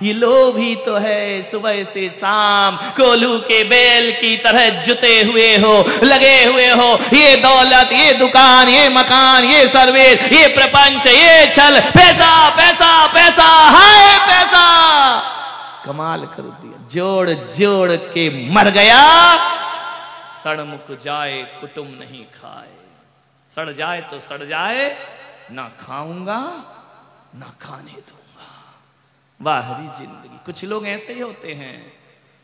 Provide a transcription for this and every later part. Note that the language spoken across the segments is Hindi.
ये लोभ ही तो है सुबह से शाम कोल्हू के बैल की तरह जुटे हुए हो, लगे हुए हो। ये दौलत, ये दुकान, ये मकान, ये सर्विस, ये प्रपंच, ये छल, पैसा पैसा पैसा, हाय पैसा। कमाल कर दिया, जोड़ जोड़ के मर गया। सड़मुख जाए कुटुंब नहीं खाए, सड़ जाए तो सड़ जाए, ना खाऊंगा ना खाने दूंगा। बाहरी जिंदगी। कुछ लोग ऐसे ही होते हैं,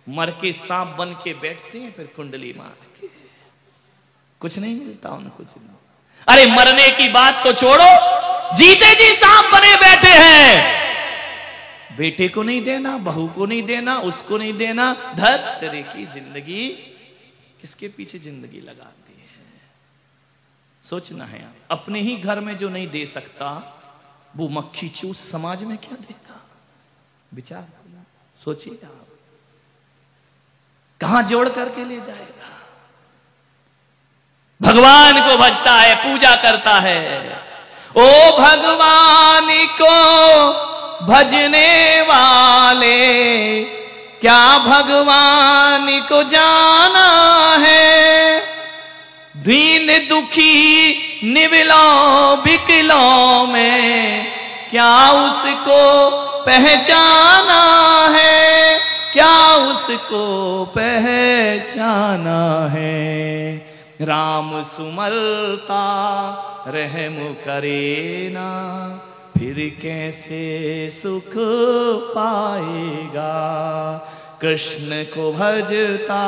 मर के सांप बन के बैठते हैं, फिर कुंडली मार के कुछ नहीं मिलता उनको जिंदगी। अरे मरने की बात तो छोड़ो, जीते जी सांप बने बैठे हैं। बेटे को नहीं देना, बहू को नहीं देना, उसको नहीं देना। धत तेरे की जिंदगी, किसके पीछे जिंदगी लगाती है? सोचना है। अपने ही घर में जो नहीं दे सकता, वो मक्खी चूस समाज में क्या देगा? विचार करना, सोचिए आप, कहां जोड़ करके ले जाएगा? भगवान को भजता है, पूजा करता है। ओ भगवान को भजने वाले, क्या भगवान को जाना है? दीन दुखी निविलों बिकलों में, क्या उसको पहचाना है? क्या उसको पहचाना है? राम सुमरता रहम करे ना, फिर कैसे सुख पाएगा? कृष्ण को भजता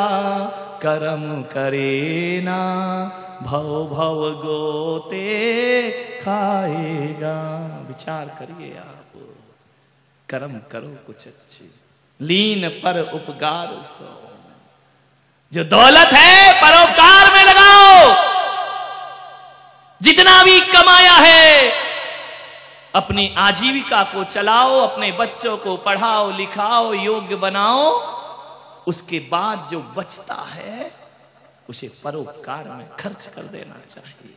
कर्म करे ना, भव भव गोते खाएगा। विचार करिए आप, कर्म करो कुछ अच्छे, लीन पर उपकार सो। जो दौलत है परोपकार में लगाओ। जितना भी कमाया है अपनी आजीविका को चलाओ, अपने बच्चों को पढ़ाओ लिखाओ, योग्य बनाओ। उसके बाद जो बचता है उसे परोपकार में खर्च कर देना चाहिए।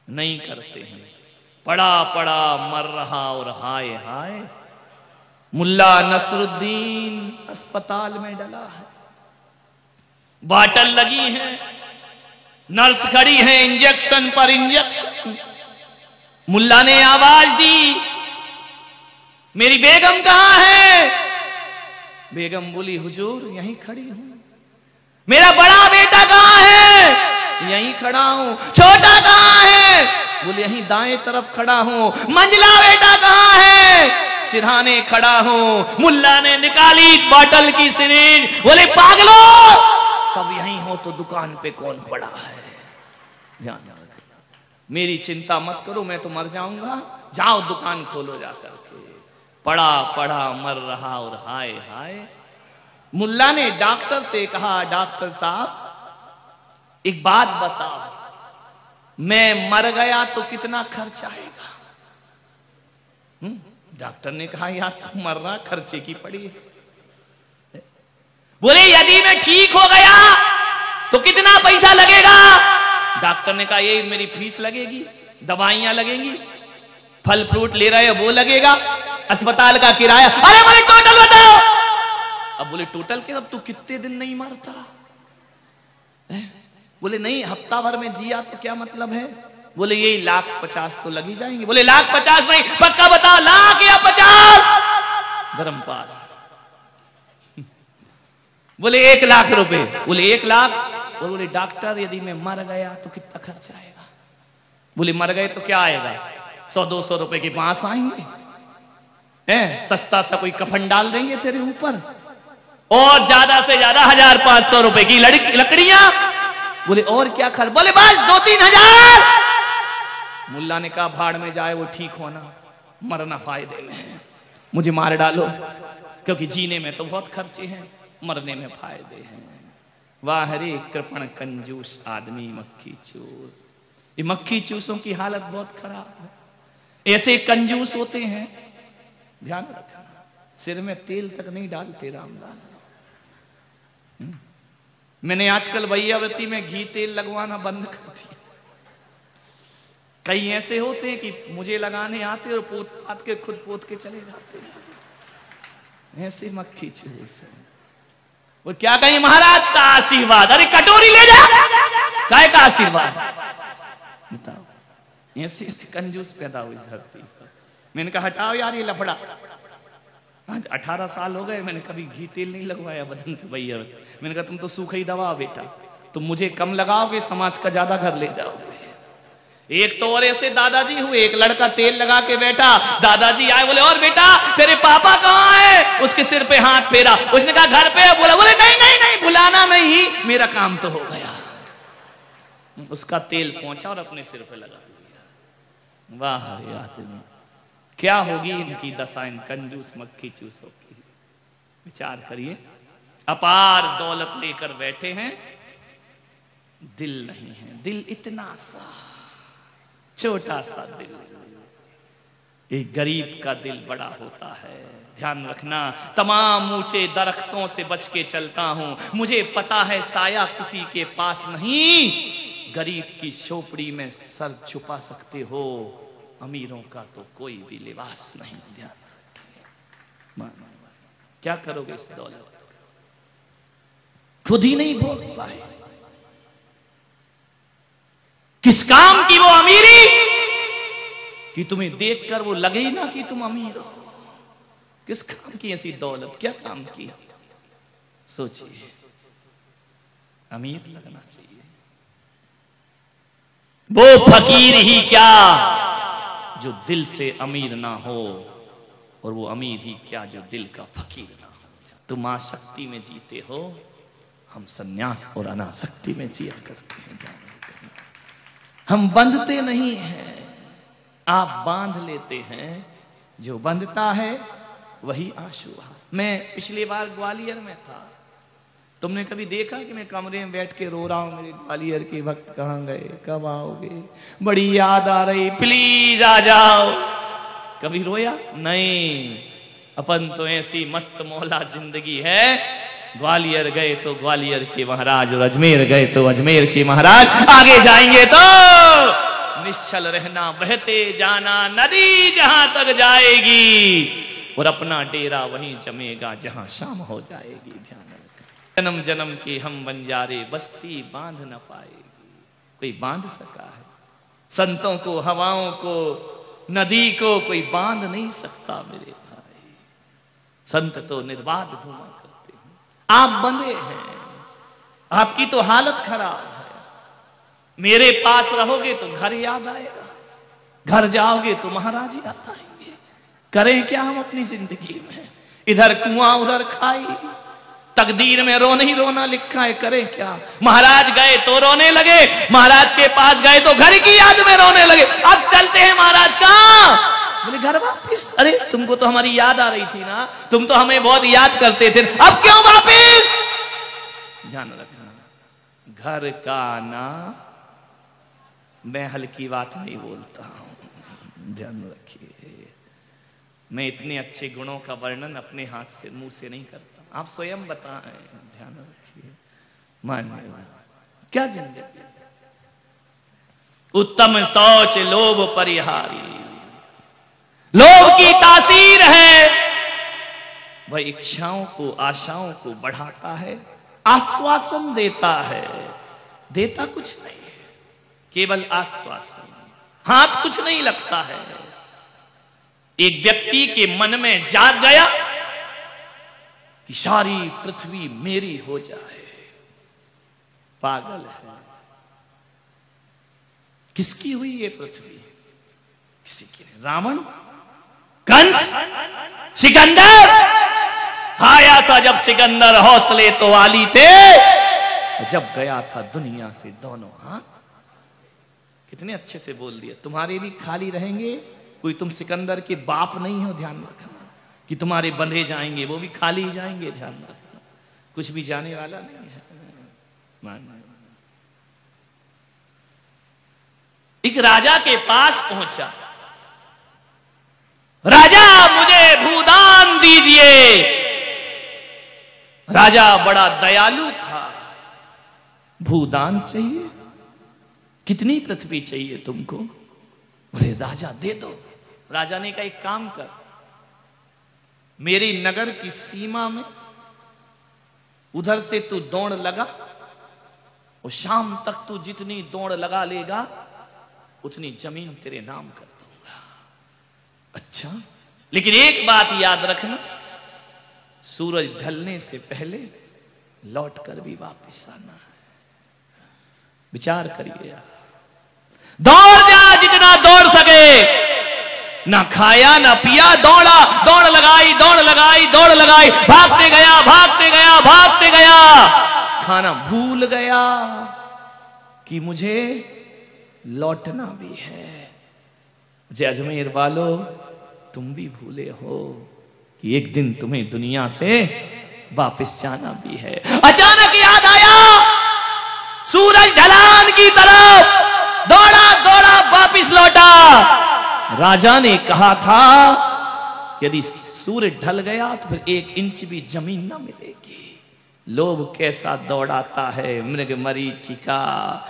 नहीं करते हैं, पड़ा पड़ा मर रहा और हाय हाय। मुल्ला नसरुद्दीन अस्पताल में डला है, बाटल लगी है, नर्स खड़ी है इंजेक्शन पर इंजेक्शन। मुल्ला ने आवाज दी, मेरी बेगम कहां है? बेगम बोली, हुजूर यहीं खड़ी हूं। मेरा बड़ा बेटा कहां है? यहीं खड़ा हूं। छोटा कहां है? बोले यहीं दाएं तरफ खड़ा हूं। मंझला बेटा कहां है? सिरहाने खड़ा हूं। मुल्ला ने निकाली बाटल की सिरिंज, बोले पागलो, सब यहीं हो तो दुकान पे कौन पड़ा है? ध्यान रखना, मेरी चिंता मत करो, मैं तो मर जाऊंगा, जाओ दुकान खोलो जाकर के। पड़ा पड़ा मर रहा और हाय हाय। मुल्ला ने डॉक्टर से कहा, डॉक्टर साहब एक बात बताओ, मैं मर गया तो कितना खर्च आएगा? डॉक्टर ने कहा, यार तुम मरना खर्चे की पड़ी है। बोले यदि मैं ठीक हो गया तो कितना पैसा लगेगा? डॉक्टर ने कहा, ये मेरी फीस लगेगी, दवाइयां लगेंगी, फल फ्रूट ले रहे हो वो लगेगा, अस्पताल का किराया। अरे बोले टोटल बताओ। अब बोले टोटल के, अब तू कितने दिन नहीं मरता? बोले नहीं, हफ्ता भर में जिया तो क्या मतलब है? बोले यही 1,50,000 तो लग ही जाएंगे। बोले 1,50,000 नहीं, पक्का बताओ, 1,00,000 या 50? गरम पाल। बोले 1,00,000 रुपए। बोले 1,00,000। बोले डॉक्टर यदि मैं मर गया तो कितना खर्च आएगा? बोले मर गए तो क्या आएगा, 100-200 रुपए के पास आएंगे, सस्ता सा कोई कफन डाल देंगे तेरे ऊपर, और ज्यादा से ज्यादा 1,000-500 रुपए की लकड़ियां। बोले और क्या खर्च? बोले बस 2-3 हजार। मुल्ला ने कहा, भाड़ में जाए वो ठीक होना, मरना फायदे में है, मुझे मार डालो, क्योंकि जीने में तो बहुत खर्चे हैं, मरने में फायदे हैं। वाह हरे कृपण कंजूस आदमी मक्खी चूस। ये मक्खी चूसों की हालत बहुत खराब है। ऐसे कंजूस होते हैं, ध्यान रखना, सिर में तेल तक नहीं डालते रामदास। मैंने आजकल भैयावती में घी तेल लगवाना बंद कर दिया। कई ऐसे होते हैं कि मुझे लगाने आते और पोत पात के खुद पोत के चले जाते हैं, ऐसे मक्खी चूस। वो क्या कहें, महाराज का आशीर्वाद, अरे कटोरी ले जा, काय का आशीर्वाद बताओ। ऐसे ऐसे कंजूस पैदा हुई इस धरती पर। मैंने कहा हटाओ यार ये लफड़ा। आज 18 साल हो गए, मैंने कभी घी तेल नहीं लगवाया बदन पे भैया। मैंने कहा तुम तो सूखा ही दवा बेटा, तुम मुझे कम लगाओगे, समाज का ज्यादा घर ले जाओगे। एक तो और ऐसे दादाजी हुए, एक लड़का तेल लगा के बैठा, दादाजी आए, बोले और बेटा तेरे पापा कहाँ है? उसके सिर पे हाथ फेरा, उसने कहा घर पे। बोला बोले नहीं नहीं नहीं, बुलाना नहीं, मेरा काम तो हो गया। उसका तेल पहुंचा और अपने सिर पे लगा दिया। वाह रे आदमी, क्या होगी इनकी दशा, इन कंजूस मक्खी चूसों की। विचार करिए, अपार दौलत लेकर बैठे हैं, दिल नहीं है। दिल इतना सा छोटा सा दिल, एक गरीब का दिल बड़ा होता है। ध्यान रखना, तमाम ऊंचे दरख्तों से बच के चलता हूं, मुझे पता है साया किसी के पास नहीं। गरीब की झोपड़ी में सर छुपा सकते हो, अमीरों का तो कोई भी लिबास नहीं। ध्यान क्या करोगे इस दौलत, खुद ही नहीं भोग पाए। किस काम की वो अमीरी कि तुम्हें देखकर वो लगे ही ना कि तुम अमीर हो। किस काम की ऐसी दौलत, क्या काम की? सोचिए, अमीर लगना चाहिए। वो फकीर ही क्या जो दिल से अमीर ना हो, और वो अमीर ही क्या जो दिल का फकीर ना हो। तुम आसक्ति में जीते हो, हम सन्यास और अनासक्ति में जिया करते हैं। हम बंधते नहीं हैं, आप बांध लेते हैं। जो बंधता है वही आंसू। मैं पिछली बार ग्वालियर में था, तुमने कभी देखा कि मैं कमरे में बैठ के रो रहा हूं, मेरे ग्वालियर के वक्त कहाँ गए, कब आओगे, बड़ी याद आ रही, प्लीज आ जाओ। कभी रोया? नहीं। अपन तो ऐसी मस्त मौला जिंदगी है, ग्वालियर गए तो ग्वालियर के महाराज, और अजमेर गए तो अजमेर के महाराज, आगे जाएंगे तो निश्चल रहना, बहते जाना, नदी जहां तक जाएगी, और अपना डेरा वहीं जमेगा जहां शाम हो जाएगी। ध्यान रखना, जन्म जन्म के हम बंजारे, बस्ती बांध न पाएगी। कोई बांध सका है? संतों को, हवाओं को, नदी को कोई बांध नहीं सकता मेरे भाई। संत तो निर्बाध घूमा करते हैं, आप बंधे हैं। आपकी तो हालत खराब है। मेरे पास रहोगे तो घर याद आएगा, घर जाओगे तो महाराज याद आएंगे। करें क्या हम अपनी जिंदगी में? इधर कुआं उधर खाई, तकदीर में रोना ही रोना लिखा है, करें क्या? महाराज गए तो रोने लगे, महाराज के पास गए तो घर की याद में रोने लगे। अब चलते हैं महाराज कहाँ? बोले घर वापिस। अरे तुमको तो हमारी याद आ रही थी ना, तुम तो हमें बहुत याद करते थे, अब क्यों वापिस? ध्यान रखना, घर का ना, मैं हल्की बात नहीं बोलता हूं, ध्यान रखिए। मैं इतने अच्छे गुणों का वर्णन अपने हाथ से, मुंह से नहीं करता, आप स्वयं बताएं। ध्यान रखिए, मानिए क्या जिंदगी। उत्तम सोच लोभ परिहारी, लोभ की तासीर है, वह इच्छाओं को, आशाओं को बढ़ाता है, आश्वासन देता है। देता कुछ नहीं, केवल आश्वासन, हाथ कुछ नहीं लगता है। एक व्यक्ति के मन में जाग गया कि सारी पृथ्वी मेरी हो जाए, पागल है। किसकी हुई ये पृथ्वी? किसी की नहीं। रावण, कंस, सिकंदर आया था जब सिकंदर हौसले तो वाली थे, जब गया था दुनिया से दोनों हाथ। कितने अच्छे से बोल दिया। तुम्हारे भी खाली रहेंगे, कोई तुम सिकंदर के बाप नहीं हो, ध्यान रखना, कि तुम्हारे बंधे जाएंगे, वो भी खाली जाएंगे, ध्यान रखना, कुछ भी जाने वाला नहीं है। एक राजा के पास पहुंचा, राजा मुझे भूदान दीजिए। राजा बड़ा दयालु था। भूदान चाहिए? कितनी पृथ्वी चाहिए तुमको? बोले राजा दे दो। राजा ने कहा एक काम कर, मेरी नगर की सीमा में उधर से तू दौड़ लगा और शाम तक तू जितनी दौड़ लगा लेगा उतनी जमीन तेरे नाम कर दूंगा। अच्छा, लेकिन एक बात याद रखना, सूरज ढलने से पहले लौट कर भी वापस आना है। विचार करिए, दौड़ जा जितना दौड़ सके, ना खाया ना पिया, दौड़ा, दौड़ लगाई, दौड़ लगाई, दौड़ लगाई, भागते गया, भागते गया, भागते गया, खाना भूल गया कि मुझे लौटना भी है। मुझे अजमेर वालों, तुम भी भूले हो कि एक दिन तुम्हें दुनिया से वापस जाना भी है। अचानक याद आया, सूरज ढलान की तरफ दौड़ा, दौड़ा, वापस लौटा। राजा ने कहा था यदि सूरज ढल गया तो फिर 1 इंच भी जमीन ना मिलेगी। लोभ कैसा दौड़ाता है, मृग मरीचिका